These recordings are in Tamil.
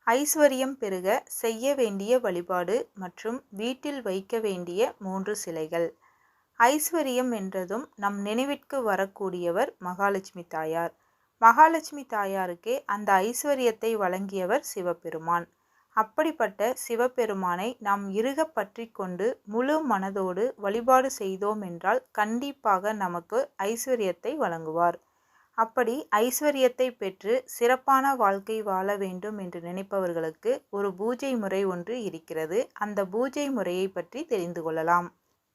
ஐஸ்வர்யம் பெருக செய்ய வேண்டிய வழிபாடு மற்றும் வீட்டில் வைக்க வேண்டிய 3 சிலைகள். ஐஸ்வர்யம் என்றதும் நம் நினைவிற்கு வரக்கூடியவர் மகாலட்சுமி தாயார். மகாலட்சுமி தாயாருக்கே அந்த ஐஸ்வர்யத்தை வழங்கியவர் சிவபெருமான். அப்படிப்பட்ட சிவபெருமானை நாம் இறுக பற்றி கொண்டு முழு மனதோடு வழிபாடு செய்தோம் என்றால் கண்டிப்பாக நமக்கு ஐஸ்வர்யத்தை வழங்குவார். அப்படி ஐஸ்வர்யத்தை பெற்று சிறப்பான வாழ்க்கை வாழ வேண்டும் என்று நினைப்பவர்களுக்கு ஒரு பூஜை முறை ஒன்று இருக்கிறது. அந்த பூஜை முறையை பற்றி தெரிந்து கொள்ளலாம்.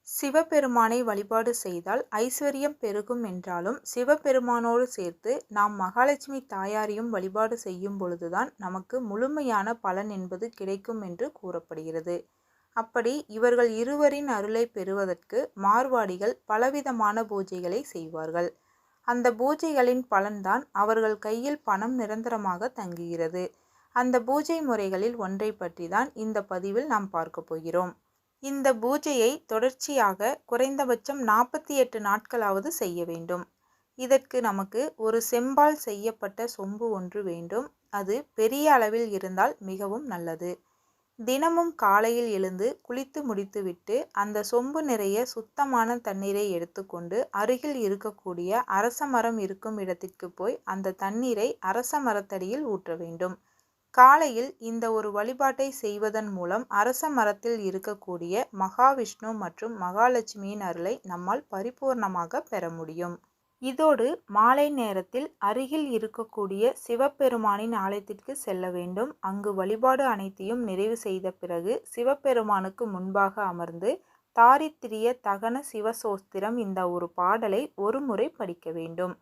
சிவபெருமானை வழிபாடு செய்தால் ஐஸ்வர்யம் பெருகும் என்றாலும் சிவபெருமானோடு சேர்த்து நாம் மகாலட்சுமி தாயாரையும் வழிபாடு செய்யும் பொழுதுதான் நமக்கு முழுமையான பலன் என்பது கிடைக்கும் என்று கூறப்படுகிறது. அப்படி இவர்கள் இருவரின் அருளை பெறுவதற்கு மார்வாடிகள் பலவிதமான பூஜைகளை செய்வார்கள். அந்த பூஜைகளின் பலன்தான் அவர்கள் கையில் பணம் நிரந்தரமாக தங்குகிறது. அந்த பூஜை முறைகளில் ஒன்றை பற்றி தான் இந்த பதிவில் நாம் பார்க்க போகிறோம். இந்த பூஜையை தொடர்ச்சியாக குறைந்தபட்சம் 48 நாட்களாவது செய்ய வேண்டும். இதற்கு நமக்கு ஒரு செம்பால் செய்யப்பட்ட சொம்பு ஒன்று வேண்டும். அது பெரிய அளவில் இருந்தால் மிகவும் நல்லது. தினமும் காலையில் எழுந்து குளித்து முடித்துவிட்டு அந்த சொம்பு நிறைய சுத்தமான தண்ணீரை எடுத்துக்கொண்டு அருகில் இருக்கக்கூடிய அரச மரம் இருக்கும் இடத்திற்கு போய் அந்த தண்ணீரை அரச மரத்தடியில் ஊற்ற வேண்டும். காலையில் இந்த ஒரு வழிபாட்டை செய்வதன் மூலம் அரச மரத்தில் இருக்கக்கூடிய மகாவிஷ்ணு மற்றும் மகாலட்சுமியின் அருளை நம்மால் பரிபூர்ணமாக பெற முடியும். இதோடு மாலை நேரத்தில் அருகில் இருக்கக்கூடிய சிவபெருமானின் ஆலயத்திற்கு செல்ல வேண்டும். அங்கு வழிபாடு அனைத்தையும் நிறைவு செய்த பிறகு சிவபெருமானுக்கு முன்பாக அமர்ந்து தாரித்திரிய தகன சிவசோஸ்திரம் இந்த ஒரு பாடலை ஒரு முறை படிக்க வேண்டும்.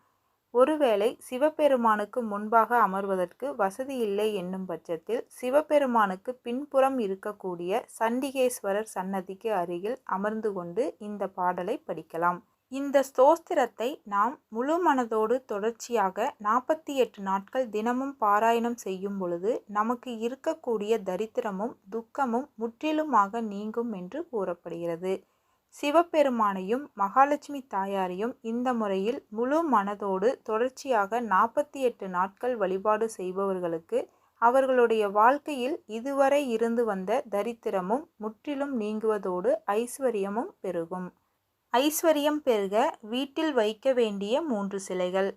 ஒருவேளை சிவபெருமானுக்கு முன்பாக அமர்வதற்கு வசதி இல்லை என்னும் பட்சத்தில் சிவபெருமானுக்கு பின்புறம் இருக்கக்கூடிய சண்டிகேஸ்வரர் சன்னதிக்கு அருகில் அமர்ந்து கொண்டு இந்த பாடலை படிக்கலாம். இந்த ஸ்தோத்திரத்தை நாம் முழு மனதோடு தொடர்ச்சியாக 48 நாட்கள் தினமும் பாராயணம் செய்யும் பொழுது நமக்கு இருக்கக்கூடிய தரித்திரமும் துக்கமும் முற்றிலுமாக நீங்கும் என்று கூறப்படுகிறது. சிவபெருமானையும் மகாலட்சுமி தாயாரையும் இந்த முறையில் முழு மனதோடு தொடர்ச்சியாக 48 நாட்கள் வழிபாடு செய்பவர்களுக்கு அவர்களுடைய வாழ்க்கையில் இதுவரை இருந்து வந்த தரித்திரமும் முற்றிலும் நீங்குவதோடு ஐஸ்வர்யமும் பெருகும். ஐஸ்வர்யம் பெருக வீட்டில் வைக்க வேண்டிய 3 சிலைகள்.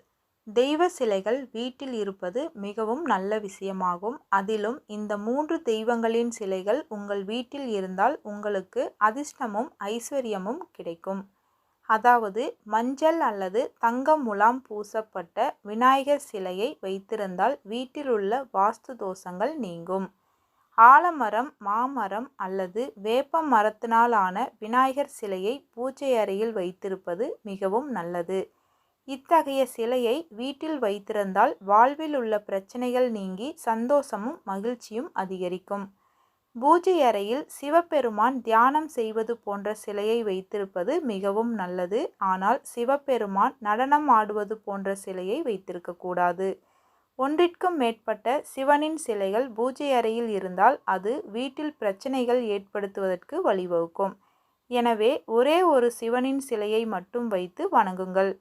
தெய்வ சிலைகள் வீட்டில் இருப்பது மிகவும் நல்ல விஷயமாகும். அதிலும் இந்த 3 தெய்வங்களின் சிலைகள் உங்கள் வீட்டில் இருந்தால் உங்களுக்கு அதிர்ஷ்டமும் ஐஸ்வர்யமும் கிடைக்கும். அதாவது மஞ்சள் அல்லது தங்க முலாம் பூசப்பட்ட விநாயகர் சிலையை வைத்திருந்தால் வீட்டில் உள்ள வாஸ்து தோஷங்கள் நீங்கும். ஆலமரம், மாமரம் அல்லது வேப்ப மரத்தினால் ஆன விநாயகர் சிலையை பூஜை அறையில் வைத்திருப்பது மிகவும் நல்லது. இத்தகைய சிலையை வீட்டில் வைத்திருந்தால் வாழ்வில் உள்ள பிரச்சனைகள் நீங்கி சந்தோஷமும் மகிழ்ச்சியும் அதிகரிக்கும். பூஜை அறையில் சிவபெருமான் தியானம் செய்வது போன்ற சிலையை வைத்திருப்பது மிகவும் நல்லது. ஆனால் சிவபெருமான் நடனம் ஆடுவது போன்ற சிலையை வைத்திருக்கக்கூடாது. ஒன்றிற்கும் மேற்பட்ட சிவனின் சிலைகள் பூஜை அறையில் இருந்தால் அது வீட்டில் பிரச்சனைகள் ஏற்படுத்துவதற்கு வழிவகுக்கும். எனவே ஒரே ஒரு சிவனின் சிலையை மட்டும் வைத்து வணங்குங்கள்.